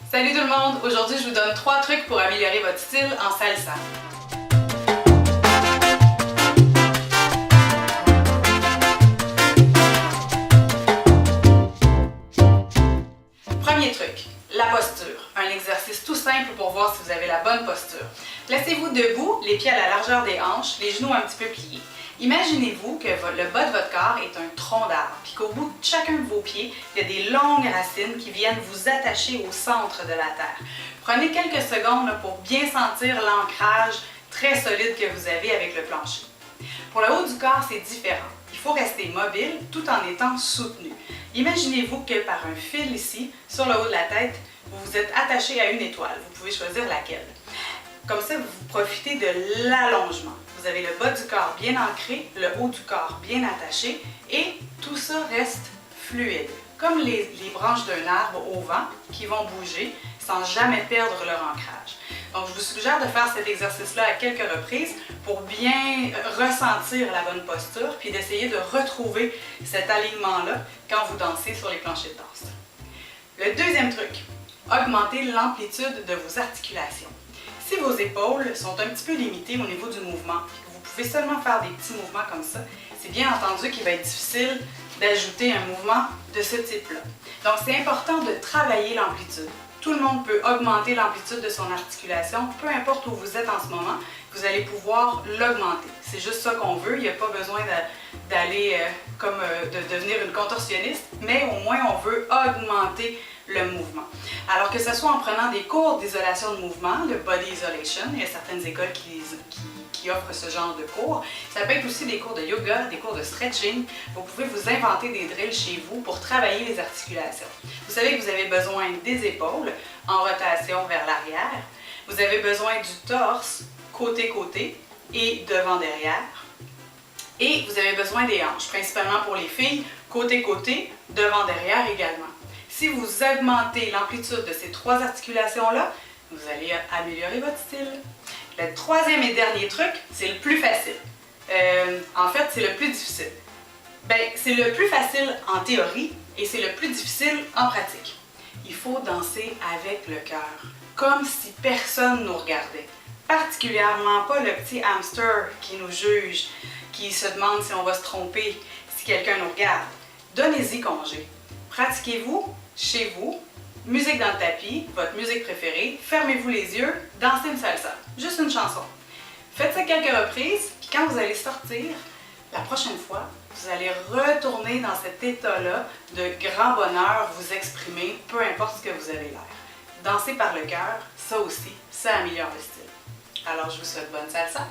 Salut tout le monde! Aujourd'hui, je vous donne 3 trucs pour améliorer votre style en salsa. Premier truc, la posture. Un exercice tout simple pour voir si vous avez la bonne posture. Placez-vous debout, les pieds à la largeur des hanches, les genoux un petit peu pliés. Imaginez-vous que le bas de votre corps est un tronc d'arbre, puis qu'au bout de chacun de vos pieds, il y a des longues racines qui viennent vous attacher au centre de la terre. Prenez quelques secondes pour bien sentir l'ancrage très solide que vous avez avec le plancher. Pour le haut du corps, c'est différent. Il faut rester mobile tout en étant soutenu. Imaginez-vous que par un fil ici, sur le haut de la tête, vous vous êtes attaché à une étoile. Vous pouvez choisir laquelle. Comme ça, vous profitez de l'allongement. Vous avez le bas du corps bien ancré, le haut du corps bien attaché et tout ça reste fluide. Comme les branches d'un arbre au vent qui vont bouger sans jamais perdre leur ancrage. Donc, je vous suggère de faire cet exercice-là à quelques reprises pour bien ressentir la bonne posture puis d'essayer de retrouver cet alignement-là quand vous dansez sur les planchers de danse. Le deuxième truc, augmenter l'amplitude de vos articulations. Si vos épaules sont un petit peu limitées au niveau du mouvement et que vous pouvez seulement faire des petits mouvements comme ça, c'est bien entendu qu'il va être difficile d'ajouter un mouvement de ce type-là. Donc, c'est important de travailler l'amplitude. Tout le monde peut augmenter l'amplitude de son articulation, peu importe où vous êtes en ce moment, vous allez pouvoir l'augmenter. C'est juste ça qu'on veut, il n'y a pas besoin d'aller de devenir une contorsionniste, mais au moins on veut augmenter le mouvement. Alors que ce soit en prenant des cours d'isolation de mouvement, le body isolation, il y a certaines écoles qui offrent ce genre de cours. Ça peut être aussi des cours de yoga, des cours de stretching. Vous pouvez vous inventer des drills chez vous pour travailler les articulations. Vous savez que vous avez besoin des épaules en rotation vers l'arrière. Vous avez besoin du torse côté-côté et devant-derrière. Et vous avez besoin des hanches, principalement pour les filles, côté-côté, devant-derrière également. Si vous augmentez l'amplitude de ces 3 articulations-là, vous allez améliorer votre style. Le troisième et dernier truc, c'est le plus facile. En fait, c'est le plus difficile. C'est le plus facile en théorie et c'est le plus difficile en pratique. Il faut danser avec le cœur, comme si personne nous regardait. Particulièrement pas le petit hamster qui nous juge, qui se demande si on va se tromper, si quelqu'un nous regarde. Donnez-y congé. Pratiquez-vous chez vous, musique dans le tapis, votre musique préférée, fermez-vous les yeux, dansez une salsa, juste une chanson. Faites ça quelques reprises, puis quand vous allez sortir, la prochaine fois, vous allez retourner dans cet état-là de grand bonheur, vous exprimer, peu importe ce que vous avez l'air. Danser par le cœur, ça aussi, ça améliore le style. Alors je vous souhaite bonne salsa!